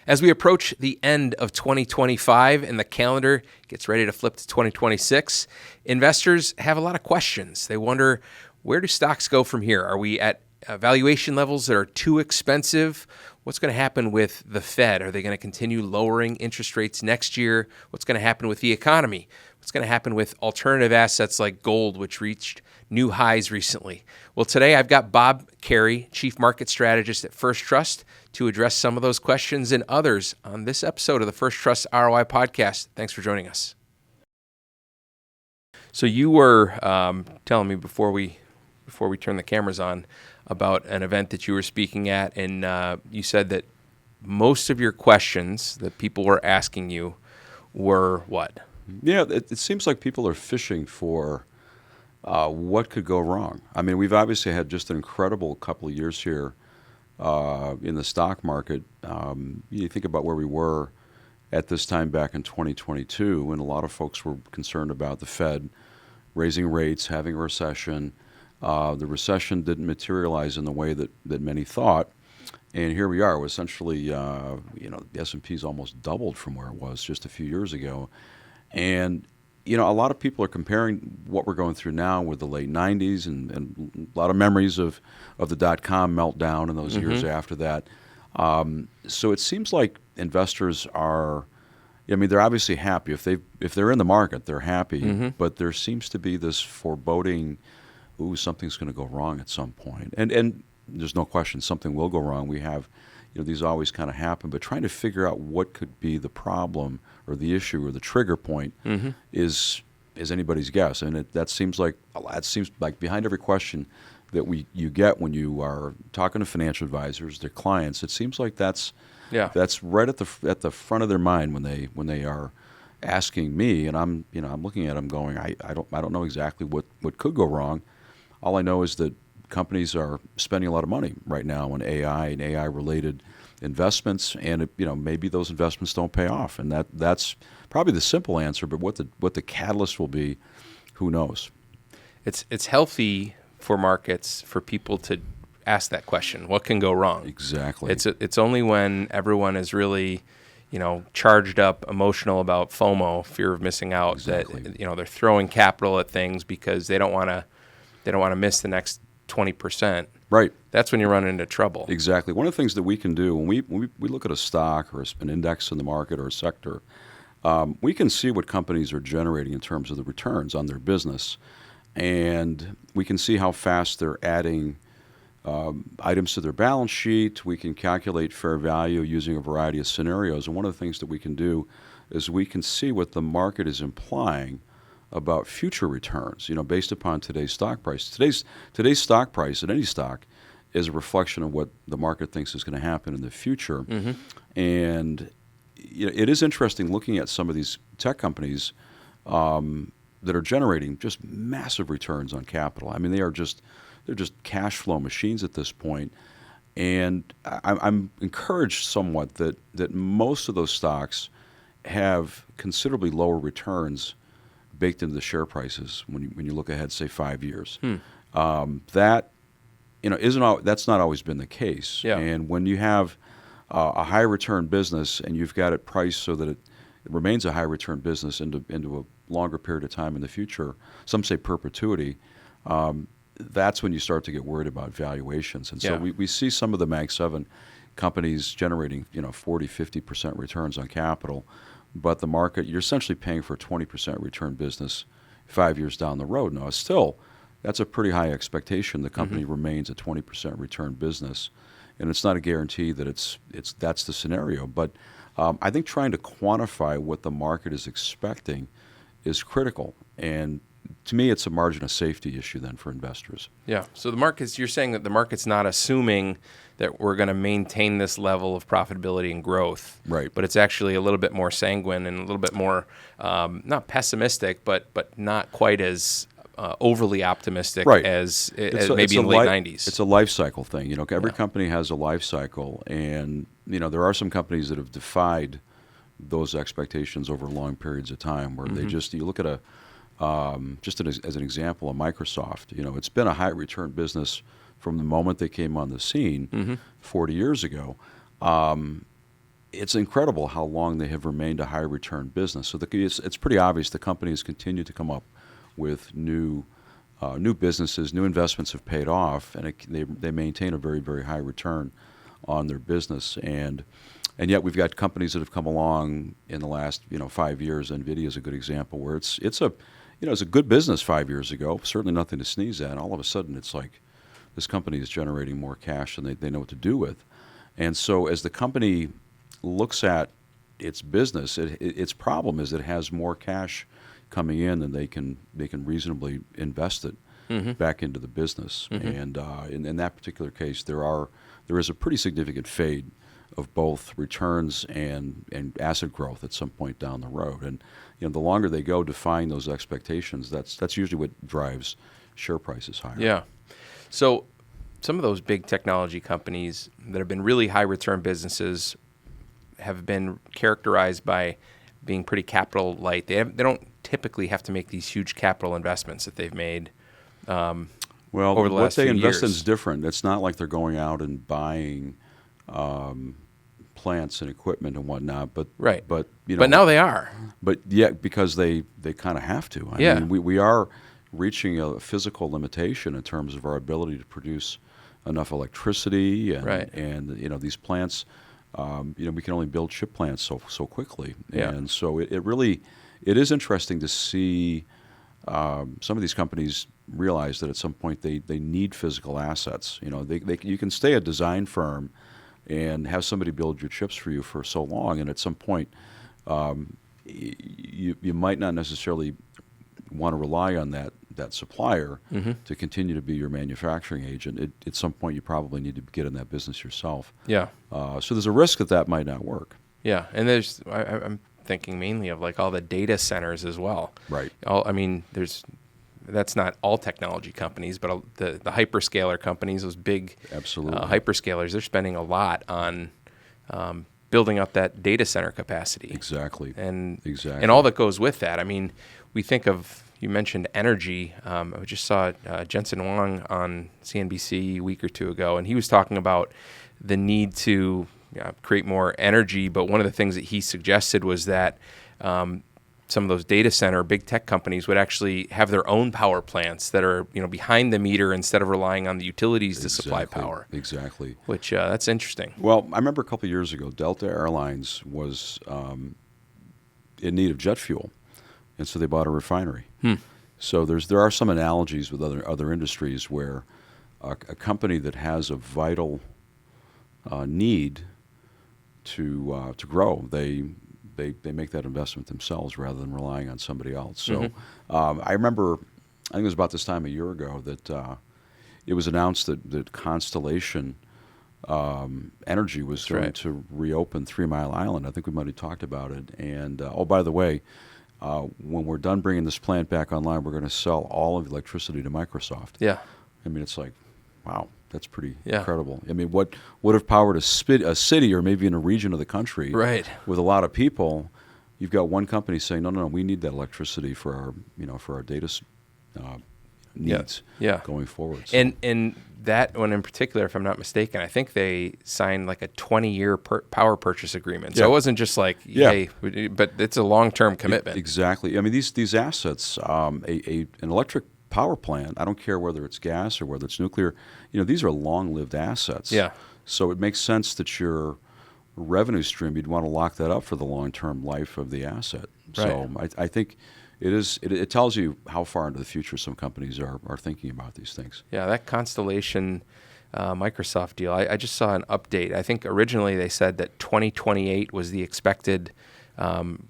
As we approach the end of 2025 and the calendar gets ready to flip to 2026, investors have a lot of questions. They wonder, where do stocks go from here? Are we at valuation levels that are too expensive? What's going to happen with the Fed? Are they going to continue lowering interest rates next year? What's going to happen with the economy? What's going to happen with alternative assets like gold, which reached new highs recently? Well, today I've got Bob Carey, Chief Market Strategist at First Trust, to address some of those questions and others on this episode of the First Trust ROI podcast. Thanks for joining us. So you were telling me before we turn the cameras on about an event that you were speaking at, and you said that most of your questions that people were asking you were what? Yeah, it seems like people are fishing for what could go wrong. I mean, we've obviously had just an incredible couple of years here in the stock market. You think about where we were at this time back in 2022, when a lot of folks were concerned about the Fed raising rates, having a recession. The recession didn't materialize in the way that many thought. And here we are. Essentially, the S&P's almost doubled from where it was just a few years ago. And, a lot of people are comparing what we're going through now with the late 90s and a lot of memories of the dot-com meltdown and those years after that. So it seems like investors are, they're obviously happy. If they're in the market, they're happy. But there seems to be this foreboding, something's going to go wrong at some point. And there's no question something will go wrong. We have, these always kind of happen. But trying to figure out what could be the problem or the issue or the trigger point is anybody's guess. And that seems like behind every question that you get when you are talking to financial advisors, their clients, it seems like that's right at the front of their mind when they are asking me. And I'm looking at them going, I don't know exactly what could go wrong. All I know is that companies are spending a lot of money right now on AI and AI-related investments, and maybe those investments don't pay off, and that's probably the simple answer. But what the catalyst will be, who knows? It's healthy for markets for people to ask that question: what can go wrong? Exactly. It's only when everyone is really charged up, emotional about FOMO, fear of missing out, exactly, that they're throwing capital at things because they don't want to miss the next 20%. Right. That's when you run into trouble. Exactly. One of the things that we can do when we look at a stock or an index in the market or a sector, we can see what companies are generating in terms of the returns on their business, and we can see how fast they're adding items to their balance sheet. We can calculate fair value using a variety of scenarios. And one of the things that we can do is we can see what the market is implying about future returns, based upon today's stock price. Today's stock price at any stock is a reflection of what the market thinks is going to happen in the future. And it is interesting looking at some of these tech companies that are generating just massive returns on capital. I mean, they're just cash flow machines at this point. And I'm encouraged somewhat that most of those stocks have considerably lower returns baked into the share prices when you look ahead, say 5 years. That that's not always been the case. Yeah. And when you have a high return business and you've got it priced so that it remains a high return business into a longer period of time in the future, some say perpetuity, that's when you start to get worried about valuations. And so we see some of the Mag 7 companies generating 40-50% returns on capital. But the market, you're essentially paying for a 20% return business 5 years down the road. Now, still, that's a pretty high expectation. The company remains a 20% return business, and it's not a guarantee that that's the scenario. But I think trying to quantify what the market is expecting is critical. And to me, it's a margin of safety issue then for investors. Yeah. So you're saying that the market's not assuming that we're going to maintain this level of profitability and growth. Right. But it's actually a little bit more sanguine and a little bit more, not pessimistic, but not quite as overly optimistic as maybe in the late 90s. It's a life cycle thing. Every company has a life cycle, and there are some companies that have defied those expectations over long periods of time where they you look at as an example, Microsoft, it's been a high return business from the moment they came on the scene 40 years ago. it's incredible how long they have remained a high return business. So it's pretty obvious the company has continued to come up with new businesses, new investments have paid off, and they maintain a very, very high return on their business. And yet we've got companies that have come along in the last 5 years. NVIDIA is a good example where it's a good business 5 years ago, certainly nothing to sneeze at. All of a sudden it's like this company is generating more cash than they know what to do with. And so as the company looks at its business, its problem is it has more cash coming in than they can reasonably invest it back into the business. And in that particular case, there is a pretty significant fade of both returns and asset growth at some point down the road. And the longer they go defying those expectations, that's usually what drives share prices higher. Yeah. So some of those big technology companies that have been really high return businesses have been characterized by being pretty capital light. They don't typically have to make these huge capital investments that they've made over the last few years. What they invest in is different. It's not like they're going out and buying plants and equipment and whatnot. But now they are. But yeah, because they kind of have to. I mean, we are reaching a physical limitation in terms of our ability to produce enough electricity, and these plants. We can only build chip plants so quickly, and so it is interesting to see some of these companies realize that at some point they need physical assets. You can stay a design firm and have somebody build your chips for you for so long, and at some point you might not necessarily want to rely on that supplier to continue to be your manufacturing agent. At some point, you probably need to get in that business yourself. Yeah. So there's a risk that might not work. Yeah, and I'm thinking mainly of like all the data centers as well. Right. That's not all technology companies, but the hyperscaler companies, those big hyperscalers, they're spending a lot on building up that data center capacity. Exactly. And all that goes with that. I mean, we think of. You mentioned energy. I just saw Jensen Huang on CNBC a week or two ago, and he was talking about the need to create more energy. But one of the things that he suggested was that some of those data center big tech companies would actually have their own power plants that are behind the meter instead of relying on the utilities to supply power. Exactly. Which that's interesting. Well, I remember a couple of years ago, Delta Airlines was in need of jet fuel. And so they bought a refinery. So there are some analogies with other industries where a company that has a vital need to grow, they make that investment themselves rather than relying on somebody else. So I remember, I think it was about this time a year ago that it was announced that Constellation Energy was going to reopen 3 Mile Island. I think we might have talked about it. And by the way. When we're done bringing this plant back online, we're going to sell all of the electricity to Microsoft. Yeah. I mean, it's like, wow, that's pretty incredible. I mean, what if powered a city or maybe in a region of the country with a lot of people, you've got one company saying, no, we need that electricity for our data needs going forward. So. And that one in particular, if I'm not mistaken, I think they signed like a 20-year power purchase agreement. So it wasn't just like, hey, but it's a long-term commitment. Exactly. I mean, these assets, an electric power plant, I don't care whether it's gas or whether it's nuclear, these are long-lived assets. Yeah. So it makes sense that your revenue stream, you'd want to lock that up for the long-term life of the asset. Right. So I think it tells you how far into the future some companies are thinking about these things. Yeah, that Constellation Microsoft deal, I just saw an update. I think originally they said that 2028 was the expected time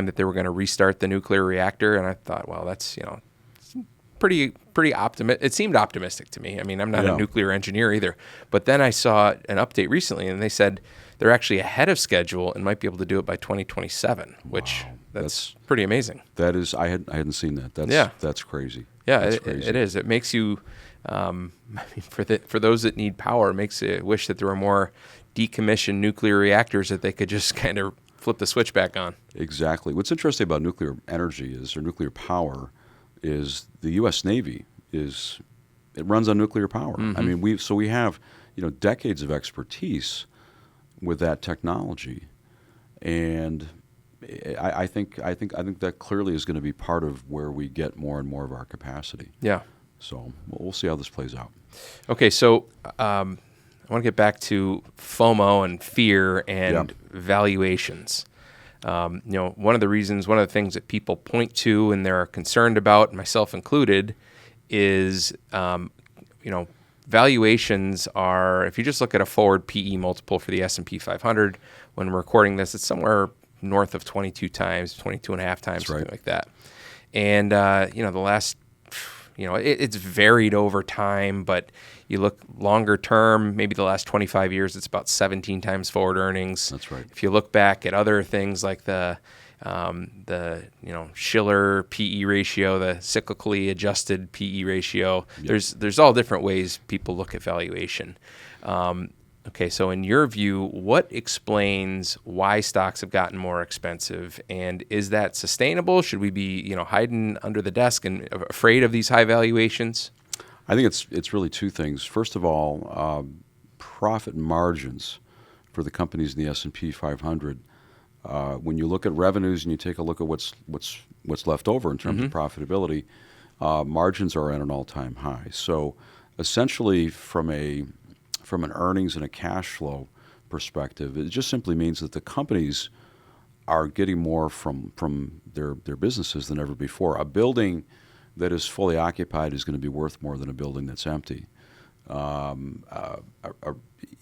that they were going to restart the nuclear reactor, and I thought, well, that's pretty optimistic. It seemed optimistic to me. I mean, I'm not a nuclear engineer either, but then I saw an update recently, and they said they're actually ahead of schedule and might be able to do it by 2027, which that's pretty amazing. That is, I hadn't seen that. That's crazy. Yeah, that's crazy. It is. It makes you, for those that need power, it makes you wish that there were more decommissioned nuclear reactors that they could just kind of flip the switch back on. Exactly. What's interesting about nuclear energy or nuclear power is the U.S. Navy it runs on nuclear power. I mean, we have decades of expertise with that technology, and I think that clearly is going to be part of where we get more and more of our capacity. Yeah. So we'll see how this plays out. Okay, so I want to get back to FOMO and fear and valuations. One of the things that people point to and they're concerned about, myself included, is valuations are, if you just look at a forward PE multiple for the S&P 500, when we're recording this, it's somewhere north of 22 times, 22 and a half times, something like that. And, the last, it's varied over time, but you look longer term, maybe the last 25 years, it's about 17 times forward earnings. That's right. If you look back at other things like the Shiller PE ratio, the cyclically adjusted PE ratio, there's all different ways people look at valuation. Okay, so in your view, what explains why stocks have gotten more expensive, and is that sustainable? Should we be, hiding under the desk and afraid of these high valuations? I think it's really two things. First of all, profit margins for the companies in the S&P 500. When you look at revenues and you take a look at what's left over in terms of profitability, margins are at an all-time high. So essentially, from an earnings and a cash flow perspective, it just simply means that the companies are getting more from their businesses than ever before. A building that is fully occupied is going to be worth more than a building that's empty.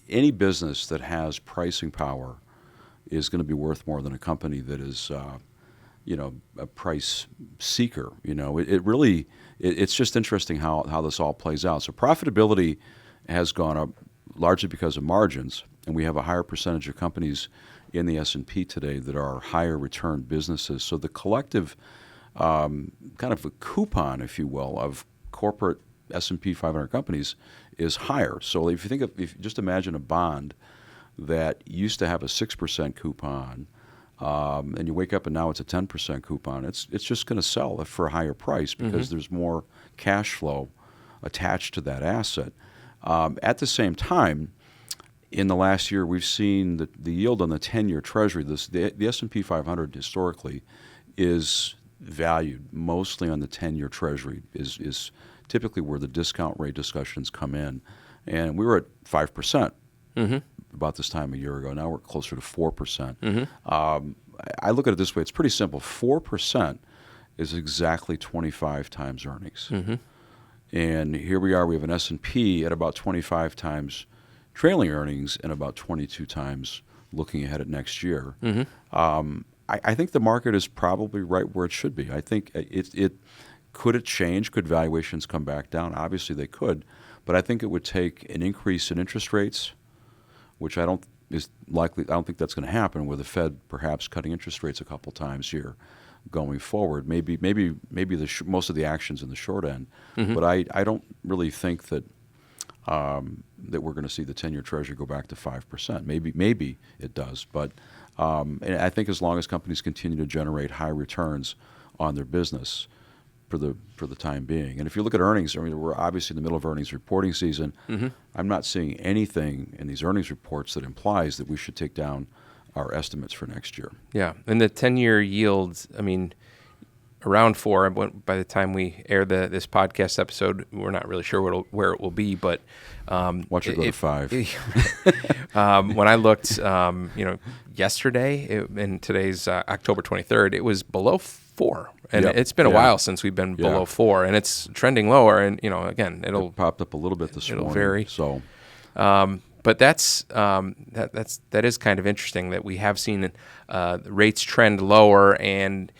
Any business that has pricing power is going to be worth more than a company that is, a price seeker. It's just interesting how this all plays out. So profitability has gone up largely because of margins, and we have a higher percentage of companies in the S&P today that are higher return businesses. So the collective kind of a coupon, if you will, of corporate S&P 500 companies is higher. So if you just imagine a bond that used to have a 6% coupon, and you wake up and now it's a 10% coupon, it's just going to sell for a higher price because there's more cash flow attached to that asset. At the same time, in the last year, we've seen the yield on the 10-year Treasury. The S&P 500 historically is valued mostly on the 10-year Treasury, is typically where the discount rate discussions come in. And we were at 5% about this time a year ago. Now we're closer to 4%. I look at it this way. It's pretty simple. 4% is exactly 25 times earnings. And here we are. We have an S&P at about 25 times trailing earnings and about 22 times looking ahead at next year. I think the market is probably right where it should be. I think could it change? Could valuations come back down? Obviously they could, but I think it would take an increase in interest rates, which I don't think that's going to happen, with the Fed perhaps cutting interest rates a couple times here going forward. Maybe most of the actions in the short end, but I don't really think that that we're going to see the 10-year Treasury go back to 5%. Maybe it does, but and I think as long as companies continue to generate high returns on their business for the time being. And if you look at earnings, we're obviously in the middle of earnings reporting season. I'm not seeing anything in these earnings reports that implies that we should take down our estimates for next year. Yeah, and the 10-year yields, around 4. By the time we air this podcast episode, we're not really sure where it will be, but watch it go to 5. When I looked, yesterday, and today's October 23rd, it was below 4, and it's been a while since we've been below 4, and it's trending lower. And again, it popped up a little bit this morning. It'll vary. So. But that is kind of interesting that we have seen rates trend lower, and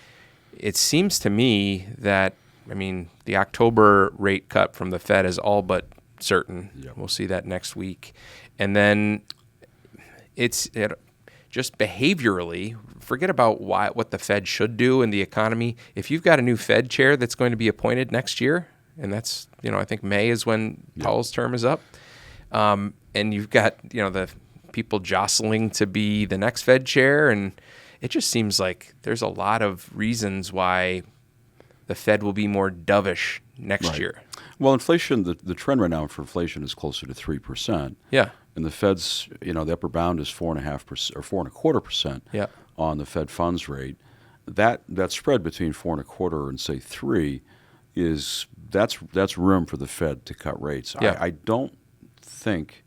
it seems to me that the October rate cut from the Fed is all but certain. We'll see that next week, and then it's just behaviorally. Forget about what the Fed should do in the economy. If you've got a new Fed chair that's going to be appointed next year, and that's I think May is when Powell's term is up. And you've got, the people jostling to be the next Fed chair, and it just seems like there's a lot of reasons why the Fed will be more dovish next year. Well, inflation, the trend right now for inflation is closer to 3%. Yeah. And the Fed's, the upper bound is 4.5% or 4.25%. Yeah. on the Fed funds rate, that spread between 4.25 and say 3 is that's room for the Fed to cut rates. Yeah. I don't think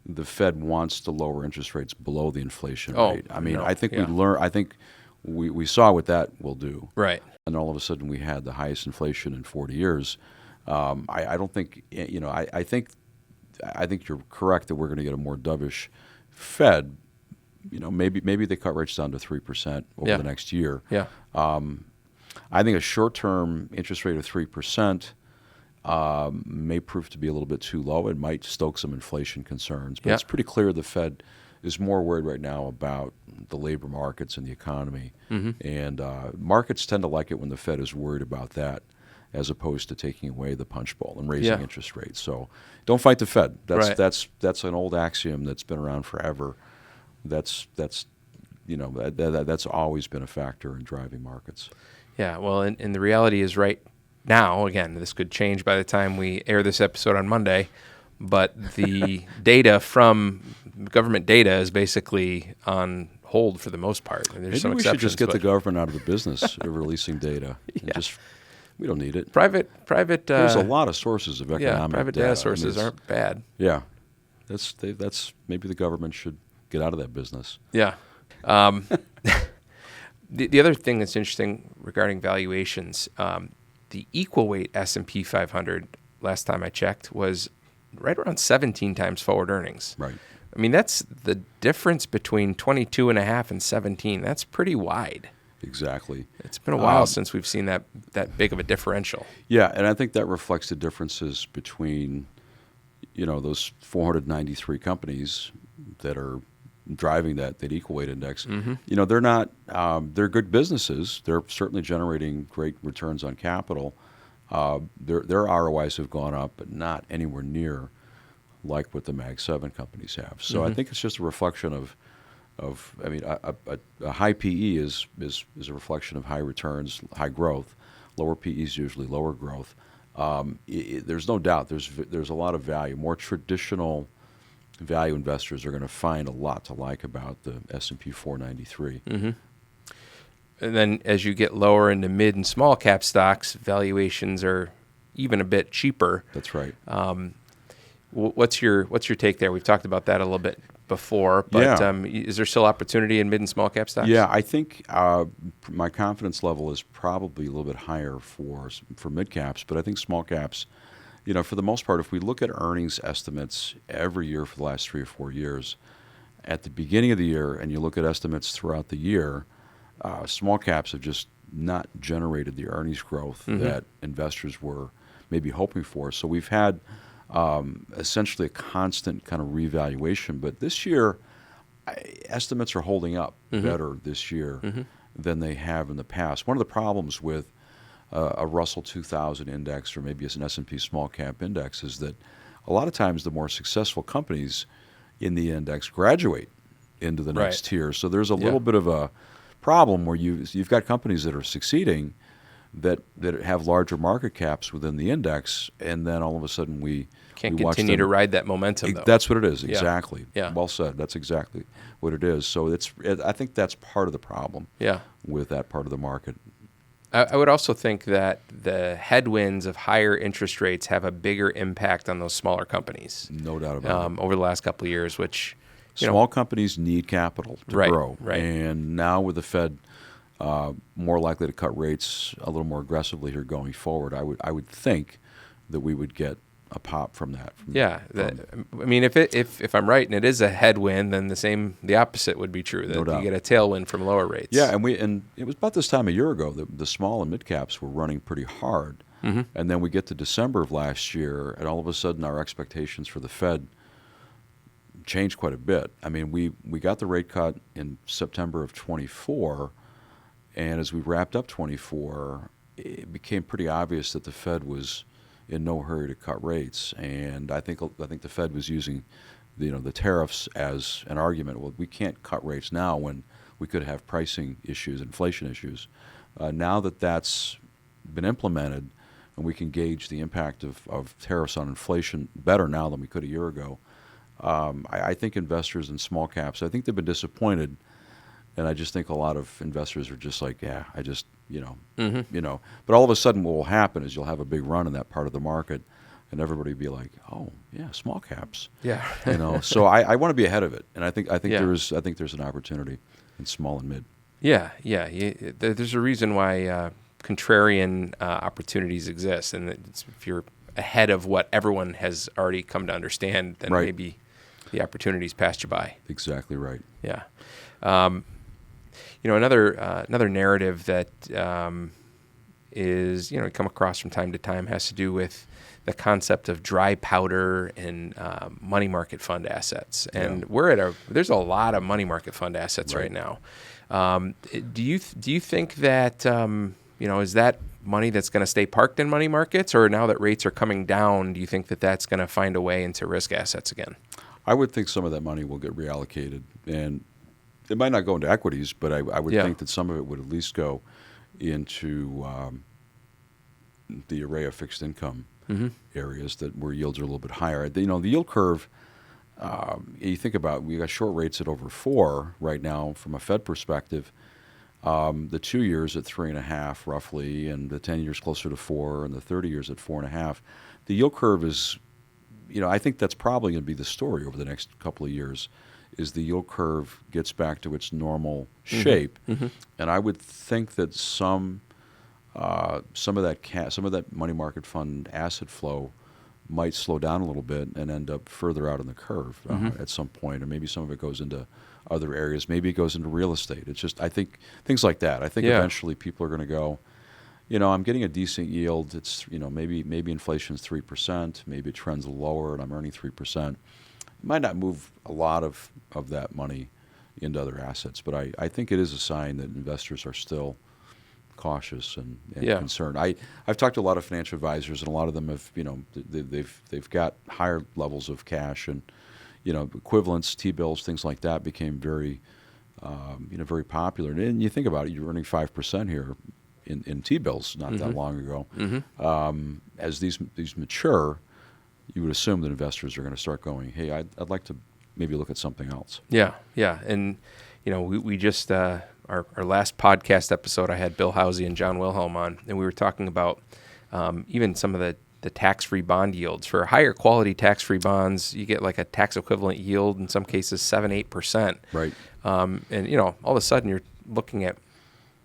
the Fed wants to lower interest rates below the inflation rate. I mean, no. I think Yeah. we saw what that will do. Right. And all of a sudden we had the highest inflation in 40 years. I don't think, I think you're correct that we're going to get a more dovish Fed. Maybe they cut rates down to 3% over the next year. Yeah. I think a short-term interest rate of 3% may prove to be a little bit too low. It might stoke some inflation concerns. But it's pretty clear the Fed is more worried right now about the labor markets and the economy. And markets tend to like it when the Fed is worried about that, as opposed to taking away the punch bowl and raising interest rates. So don't fight the Fed. That's an old axiom that's been around forever. That's always been a factor in driving markets. Yeah, well, and the reality is right now, again, this could change by the time we air this episode on Monday, but the data from government data is basically on hold for the most part. And there's Maybe we should just get but the government out of the business of releasing data. We don't need it. Private. There's a lot of sources of economic private data sources aren't bad. Yeah, that's maybe the government should get out of that business. Yeah. The other thing that's interesting regarding valuations, the equal weight S&P 500, last time I checked, was right around 17 times forward earnings. Right. I mean, that's the difference between 22.5 and 17. That's pretty wide. Exactly. It's been a while since we've seen that big of a differential. Yeah, and I think that reflects the differences between, those 493 companies that are driving that equal weight index. They're not, they're good businesses. They're certainly generating great returns on capital. Their ROIs have gone up, but not anywhere near like what the Mag 7 companies have. So I think it's just a reflection of a high PE is a reflection of high returns, high growth. Lower PE is usually lower growth. There's no doubt there's a lot of value. More traditional value investors are going to find a lot to like about the S&P 493. And then as you get lower into mid and small cap stocks, valuations are even a bit cheaper. That's right. What's your take there? We've talked about that a little bit before, but is there still opportunity in mid and small cap stocks? Yeah, I think my confidence level is probably a little bit higher for mid caps, but I think small caps, for the most part, if we look at earnings estimates every year for the last 3 or 4 years, at the beginning of the year, and you look at estimates throughout the year, small caps have just not generated the earnings growth that investors were maybe hoping for. So we've had essentially a constant kind of revaluation. But this year, estimates are holding up better this year than they have in the past. One of the problems with a Russell 2000 index or maybe it's an S&P small cap index is that a lot of times the more successful companies in the index graduate into the next tier. So there's a little bit of a problem where you've got companies that are succeeding that have larger market caps within the index, and then all of a sudden we can't continue to ride that momentum, though. That's what it is, exactly. Yeah. Well said. That's exactly what it is. So I think that's part of the problem with that part of the market. I would also think that the headwinds of higher interest rates have a bigger impact on those smaller companies. No doubt about it. Over the last couple of years, which small companies need capital to grow. Right. And now with the Fed more likely to cut rates a little more aggressively here going forward, I would think that we would get a pop from that. If I'm right and it is a headwind, then the opposite would be true. That you get a tailwind from lower rates. Yeah, and it was about this time a year ago that the small and mid caps were running pretty hard, and then we get to December of last year, and all of a sudden our expectations for the Fed changed quite a bit. I mean, we got the rate cut in September of 24, and as we wrapped up 24, it became pretty obvious that the Fed was in no hurry to cut rates, and I think the Fed was using, the tariffs as an argument. Well, we can't cut rates now when we could have pricing issues, inflation issues. Now that that's been implemented, and we can gauge the impact of tariffs on inflation better now than we could a year ago, I think investors in small caps, I think they've been disappointed And I just think a lot of investors are just like, yeah, I just, But all of a sudden what will happen is you'll have a big run in that part of the market, and everybody will be like, oh, yeah, small caps. Yeah. So I want to be ahead of it. And I think Yeah. there's an opportunity in small and mid. Yeah. There's a reason why contrarian opportunities exist, and if you're ahead of what everyone has already come to understand, then Right. maybe the opportunities passed you by. Exactly right. Yeah. Another narrative that is, come across from time to time has to do with the concept of dry powder and money market fund assets. And there's a lot of money market fund assets right now. Do you think that, is that money that's going to stay parked in money markets, or now that rates are coming down, do you think that that's going to find a way into risk assets again? I would think some of that money will get reallocated, and it might not go into equities, but I would think that some of it would at least go into the array of fixed income areas where yields are a little bit higher. The yield curve, you think about, we got short rates at over 4 right now from a Fed perspective. The 2 years at 3.5 roughly, and the 10 years closer to 4, and the 30 years at 4.5. The yield curve is, I think that's probably going to be the story over the next couple of years, is the yield curve gets back to its normal shape. And I would think that some of that money market fund asset flow might slow down a little bit and end up further out in the curve at some point, or maybe some of it goes into other areas. Maybe it goes into real estate. It's just, I think things like that. I think eventually people are going to go, I'm getting a decent yield. It's, maybe inflation's 3%, maybe it trends lower and I'm earning 3%. It might not move a lot of that money into other assets, but I think it is a sign that investors are still cautious and concerned. I've talked to a lot of financial advisors, and a lot of them have, they've got higher levels of cash, and equivalents, T-bills, things like that became very, very popular. And you think about it, you're earning 5% here in T-bills not that long ago. As these mature, you would assume that investors are going to start going, hey, I'd like to maybe look at something else. Yeah. And, we just, our last podcast episode, I had Bill Housey and John Wilhelm on, and we were talking about even some of the tax-free bond yields. For higher quality tax-free bonds, you get like a tax equivalent yield, in some cases 7-8%. Right. And, all of a sudden you're looking at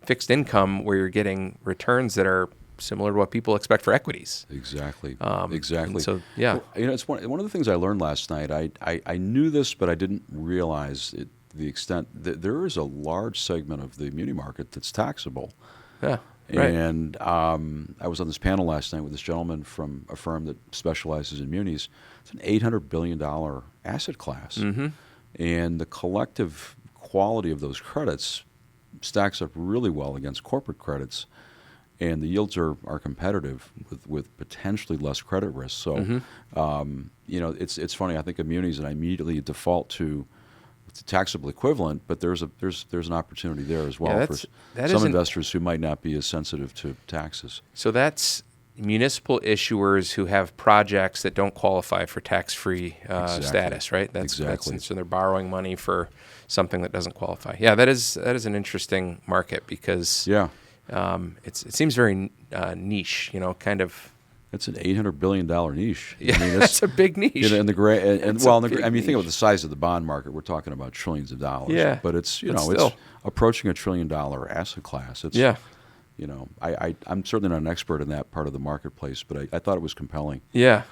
fixed income where you're getting returns that are similar to what people expect for equities. Exactly. So, yeah. Well, it's one of the things I learned last night. I knew this, but I didn't realize the extent that there is a large segment of the muni market that's taxable. Yeah. Right. And I was on this panel last night with this gentleman from a firm that specializes in munis. It's an $800 billion asset class. And the collective quality of those credits stacks up really well against corporate credits. And the yields are competitive with potentially less credit risk. So, it's funny. I think of munis, and I immediately default to the taxable equivalent, but there's an opportunity there as well for some investors who might not be as sensitive to taxes. So that's municipal issuers who have projects that don't qualify for tax-free status, right? Exactly. So they're borrowing money for something that doesn't qualify. Yeah, that is an interesting market because it seems very niche, kind of. It's an $800 billion niche. Yeah, that's a big niche. You think about the size of the bond market, we're talking about trillions of dollars. Yeah, but it's it's approaching $1 trillion asset class. It's, I'm certainly not an expert in that part of the marketplace, but I thought it was compelling. Yeah,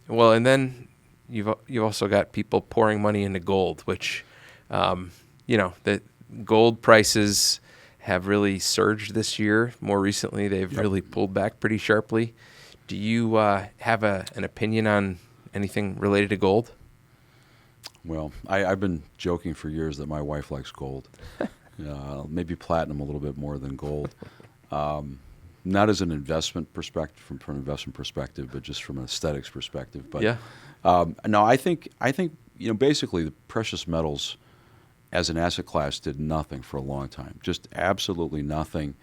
well, and then you've also got people pouring money into gold, which, the gold prices have really surged this year. More recently, they've really pulled back pretty sharply. Do you have an opinion on anything related to gold? Well, I've been joking for years that my wife likes gold. Maybe platinum a little bit more than gold. Not as an investment perspective, from an investment perspective, but just from an aesthetics perspective. But no, I think basically the precious metals as an asset class did nothing for a long time, just absolutely nothing.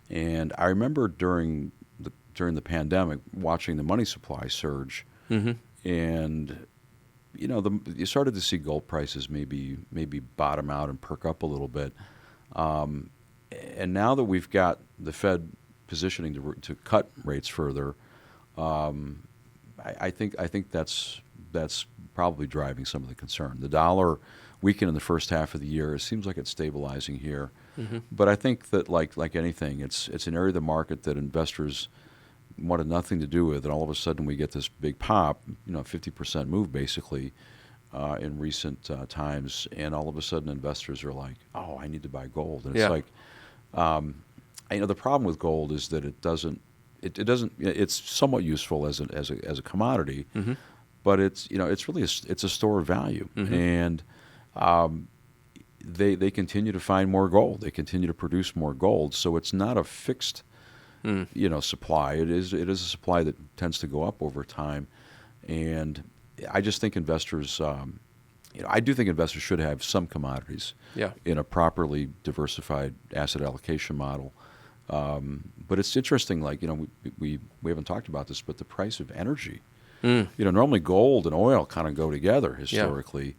And I remember during the pandemic watching the money supply surge, and you started to see gold prices maybe bottom out and perk up a little bit. And now that we've got the Fed positioning to cut rates further, I think that's probably driving some of the concern. The dollar weakened in the first half of the year. It seems like it's stabilizing here, but I think that like anything, it's an area of the market that investors wanted nothing to do with, and all of a sudden we get this big pop, 50% move basically in recent times, and all of a sudden investors are like, oh, I need to buy gold, and it's like, the problem with gold is that it doesn't. It's somewhat useful as a commodity, but it's really it's a store of value, and they continue to find more gold. They continue to produce more gold, so it's not a fixed supply. It is a supply that tends to go up over time, and I just think investors. I do think investors should have some commodities in a properly diversified asset allocation model. But it's interesting, we haven't talked about this, but the price of energy. Normally gold and oil kind of go together historically.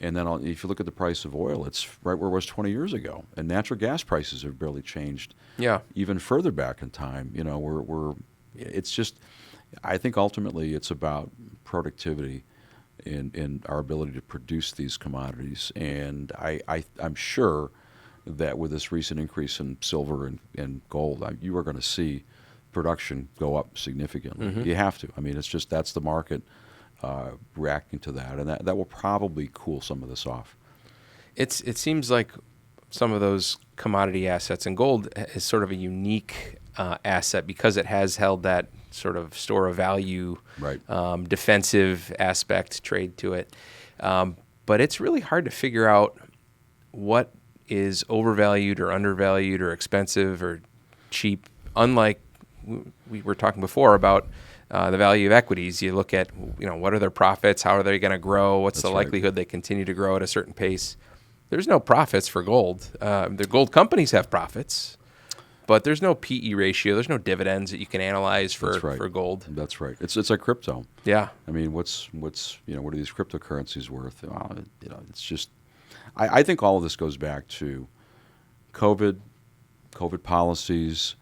And then if you look at the price of oil, it's right where it was 20 years ago. And natural gas prices have barely changed even further back in time. It's just, I think ultimately it's about productivity in our ability to produce these commodities. And I'm sure that with this recent increase in silver and gold, you are going to see production go up significantly. You have to. I mean, it's just that's the market reacting to that, and that will probably cool some of this off. It seems like some of those commodity assets, and gold is sort of a unique asset because it has held that sort of store of value, defensive aspect trade to it. But it's really hard to figure out what is overvalued or undervalued or expensive or cheap. Unlike we were talking before about the value of equities, you look at what are their profits, how are they going to grow, what's the likelihood they continue to grow at a certain pace. There's no profits for gold. The gold companies have profits, but there's no PE ratio. There's no dividends that you can analyze for gold. That's right. It's like crypto. Yeah. I mean, what are these cryptocurrencies worth? It's just. I think all of this goes back to COVID policies,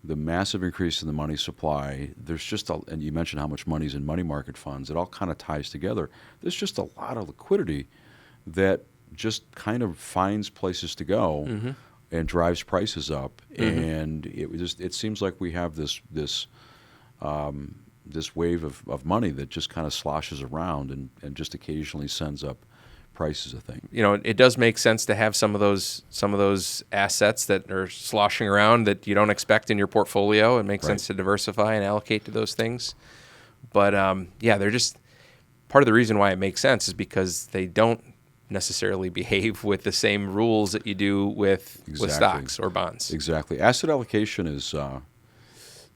the massive increase in the money supply. There's just and you mentioned how much money's in money market funds. It all kind of ties together. There's just a lot of liquidity that just kind of finds places to go and drives prices up. And it seems like we have this wave of money that just kind of sloshes around and just occasionally sends up prices, I think. It does make sense to have some of those assets that are sloshing around that you don't expect in your portfolio. It makes sense to diversify and allocate to those things. But they're just part of the reason why it makes sense is because they don't necessarily behave with the same rules that you do with stocks or bonds. Exactly. Asset allocation is an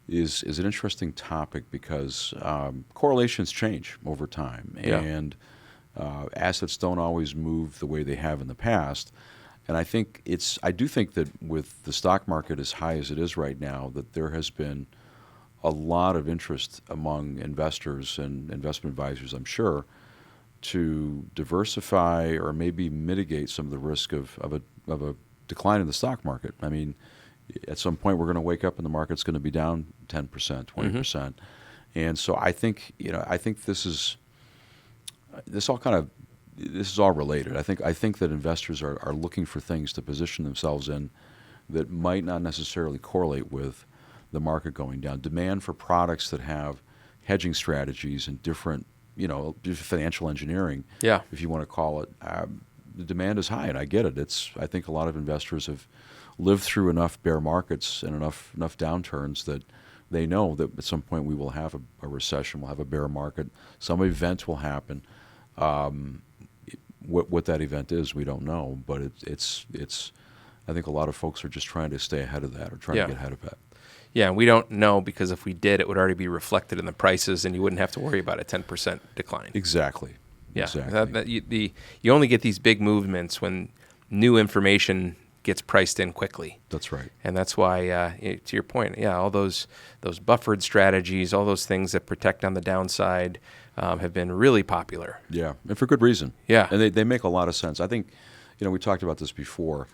interesting topic because correlations change over time, and assets don't always move the way they have in the past. And I do think that with the stock market as high as it is right now, that there has been a lot of interest among investors and investment advisors, I'm sure, to diversify or maybe mitigate some of the risk of a decline in the stock market. I mean, at some point we're going to wake up and the market's going to be down 10%, 20%. And so I think this is all related. I think that investors are looking for things to position themselves in that might not necessarily correlate with the market going down. Demand for products that have hedging strategies and different, financial engineering, if you want to call it, the demand is high, and I get it. I think a lot of investors have lived through enough bear markets and enough downturns that they know that at some point we will have a recession, we'll have a bear market, some event will happen. What that event is, we don't know, but it's. I think a lot of folks are just trying to stay ahead of that or trying to get ahead of that. Yeah, and we don't know because if we did, it would already be reflected in the prices, and you wouldn't have to worry about a 10% decline. Exactly. Yeah. Exactly. You only get these big movements when new information gets priced in quickly. That's right. And that's why, to your point, all those buffered strategies, all those things that protect on the downside have been really popular. Yeah, and for good reason. Yeah. And they make a lot of sense. I think, we talked about this before.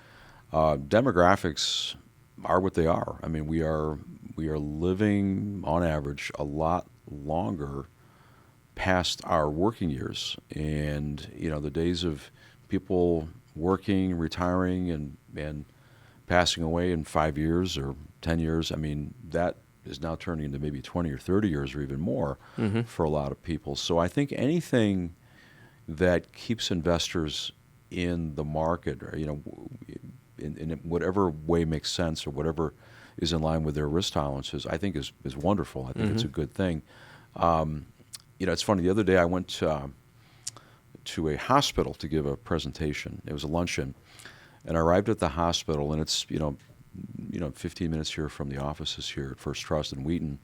demographics are what they are. I mean, we are living on average a lot longer past our working years, and the days of people working, retiring, and passing away in 5 years or 10 years. I mean, that is now turning into maybe 20 or 30 years or even more for a lot of people. So I think anything that keeps investors in the market, or, in whatever way makes sense or whatever is in line with their risk tolerances, I think is wonderful. I think it's a good thing. It's funny. The other day I went to a hospital to give a presentation. It was a luncheon, and I arrived at the hospital, and it's 15 minutes here from the offices here at First Trust in Wheaton,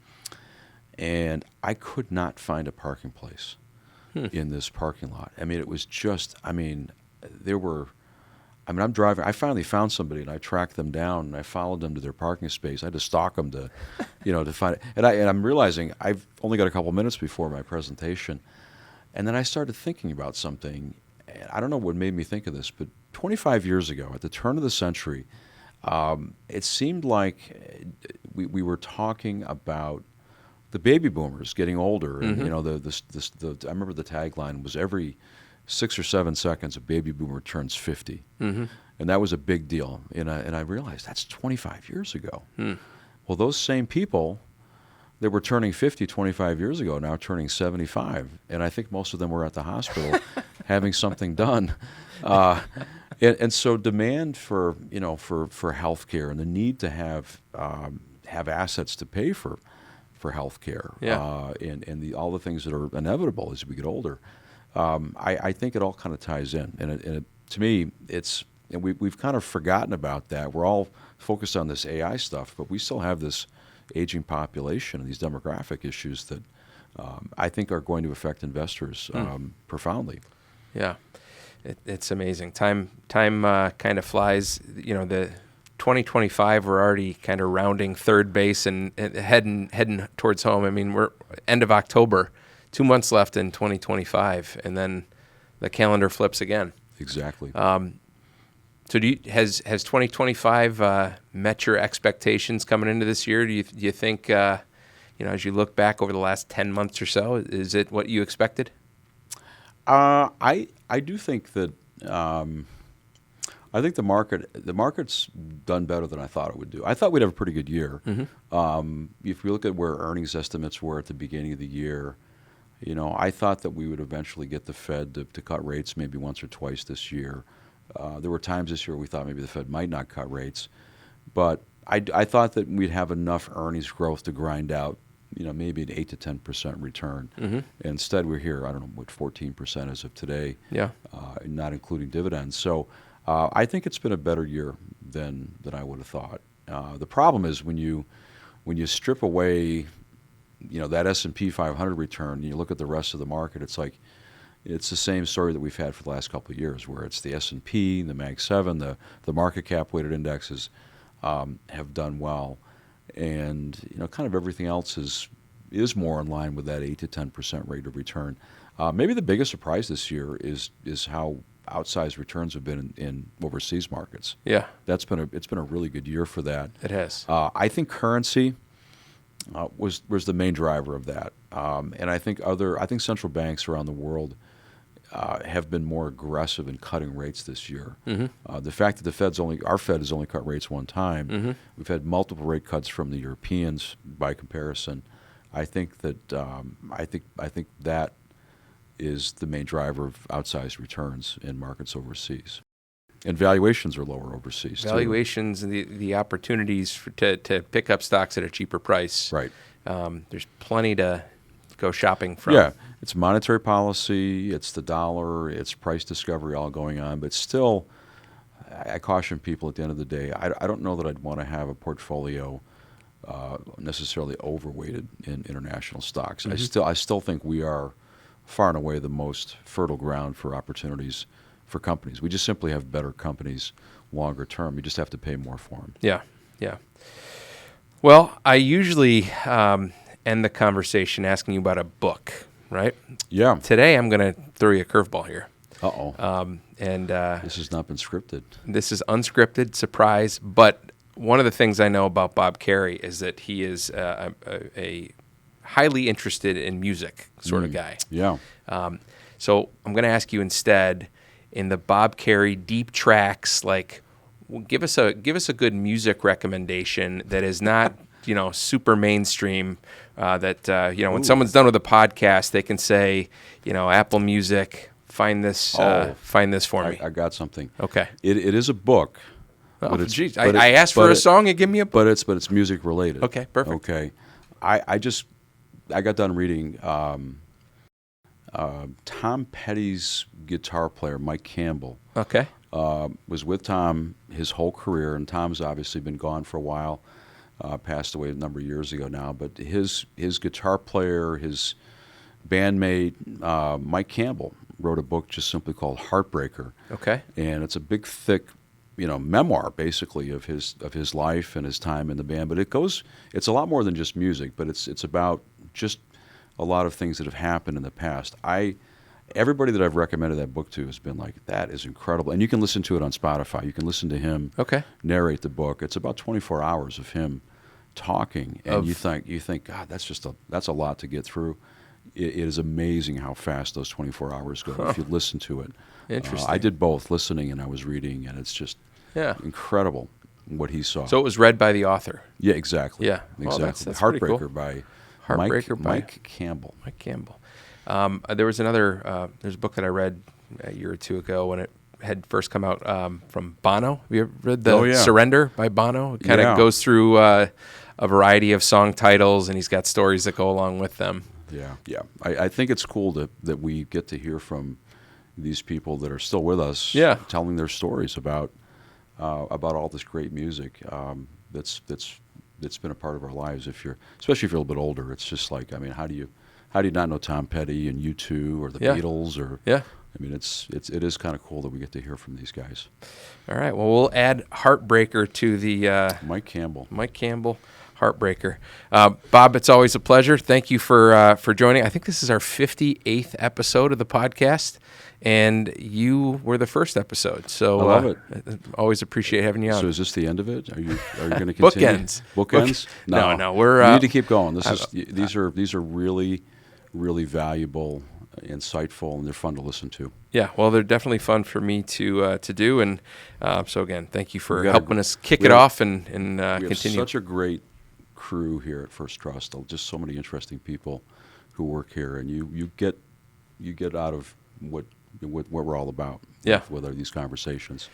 and I could not find a parking place in this parking lot. I mean, it was just. I'm driving. I finally found somebody, and I tracked them down, and I followed them to their parking space. I had to stalk them to, to find it. And I'm realizing I've only got a couple minutes before my presentation, and then I started thinking about something. And I don't know what made me think of this, but 25 years ago, at the turn of the century, it seemed like we were talking about the baby boomers getting older, and I remember the tagline was every 6 or 7 seconds, a baby boomer turns 50. And that was a big deal. And I realized that's 25 years ago. Well, those same people that were turning 50 25 years ago now turning 75. And I think most of them were at the hospital having something done. And so demand for health care and the need to have assets to pay for health care and all the things that are inevitable as we get older. I think it all kind of ties in, and to me, we've kind of forgotten about that. We're all focused on this AI stuff, but we still have this aging population and these demographic issues that I think are going to affect investors profoundly. Yeah, it's amazing. Time kind of flies. The 2025, we're already kind of rounding third base and heading towards home. I mean, we're end of October. 2 months left in 2025, and then the calendar flips again. Exactly. So has 2025 met your expectations coming into this year? Do you think, as you look back over the last 10 months or so, is it what you expected? I do think that I think the market's done better than I thought it would do. I thought we'd have a pretty good year. If we look at where earnings estimates were at the beginning of the year, I thought that we would eventually get the Fed to cut rates maybe once or twice this year. There were times this year we thought maybe the Fed might not cut rates, but I thought that we'd have enough earnings growth to grind out, maybe an 8 to 10% return. Instead, we're here, I don't know what 14% as of today, not including dividends. So I think it's been a better year than I would have thought. The problem is when you strip away that S&P 500 return, and you look at the rest of the market, it's like it's the same story that we've had for the last couple of years, where it's the S&P, the Mag 7, the market cap weighted indexes have done well, and kind of everything else is more in line with that 8 to 10% rate of return. Maybe the biggest surprise this year is how outsized returns have been in overseas markets. Yeah, it's been a really good year for that. It has. I think currency was the main driver of that, and I think central banks around the world have been more aggressive in cutting rates this year. The fact that our Fed has only cut rates one time, we've had multiple rate cuts from the Europeans by comparison. I think that that is the main driver of outsized returns in markets overseas. And valuations are lower overseas. Valuations too. And the opportunities to pick up stocks at a cheaper price. Right. There's plenty to go shopping from. Yeah, it's monetary policy, it's the dollar, it's price discovery all going on. But still, I caution people at the end of the day, I don't know that I'd want to have a portfolio necessarily overweighted in international stocks. I still think we are far and away the most fertile ground for opportunities for companies. We just simply have better companies longer term. You just have to pay more for them. Yeah. Well, I usually end the conversation asking you about a book, right? Yeah. Today I'm going to throw you a curveball here. Uh-oh. And This has not been scripted. this is unscripted, surprise. But one of the things I know about Bob Carey is that he is a highly interested in music sort of guy. Yeah. So I'm going to ask you instead, in the Bob Carey deep tracks, like, give us a good music recommendation that is not super mainstream. That when someone's done with a podcast, they can say, Apple Music, find this for me. I got something. Okay. It is a book. Oh, geez. I asked for a song and give me a book. But it's music related. Okay, perfect. Okay. I got done reading Tom Petty's guitar player, Mike Campbell. Okay. Was with Tom his whole career, and Tom's obviously been gone for a while, passed away a number of years ago now. But his guitar player, his bandmate, Mike Campbell, wrote a book just simply called Heartbreaker. Okay. And it's a big, thick, memoir basically of his life and his time in the band. But it's a lot more than just music, but it's about just a lot of things that have happened in the past. Everybody that I've recommended that book to has been like, that is incredible. And you can listen to it on Spotify. You can listen to him narrate the book. It's about 24 hours of him talking. And you think, God, that's a lot to get through. It is amazing how fast those 24 hours go if you listen to it. Interesting. I did both, listening and I was reading, and it's just incredible what he saw. So it was read by the author. Yeah, exactly. Yeah. Exactly. Well, that's pretty cool. by Heartbreaker by Mike Campbell. Mike Campbell. There was there's a book that I read a year or two ago when it had first come out from Bono. Have you ever read Surrender by Bono? It kind of goes through a variety of song titles, and he's got stories that go along with them. Yeah. I think it's cool that we get to hear from these people that are still with us, telling their stories about all this great music that's been a part of our lives. Especially if you're a little bit older, it's just like, how do you not know Tom Petty and U2 or the Beatles it is kind of cool that we get to hear from these guys. All right. Well, we'll add Heartbreaker to the Mike Campbell. Heartbreaker. Bob, it's always a pleasure. Thank you for joining. I think this is our 58th episode of the podcast, and you were the first episode. So I love it. Always appreciate having you on. So is this the end of it? Are you going to continue? Bookends? No. We need to keep going. These are really, really valuable, insightful, and they're fun to listen to. Yeah, well, they're definitely fun for me to do, and so again, thank you for helping us kick it off and continue. We have such a great crew here at First Trust. Just so many interesting people who work here, and you get out of what we're all about. With these conversations.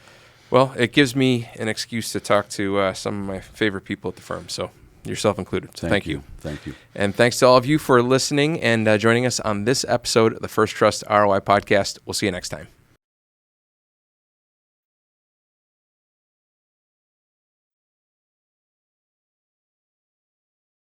Well, it gives me an excuse to talk to some of my favorite people at the firm. So. Yourself included. So thank you. Thank you. And thanks to all of you for listening and joining us on this episode of the First Trust ROI podcast. We'll see you next time.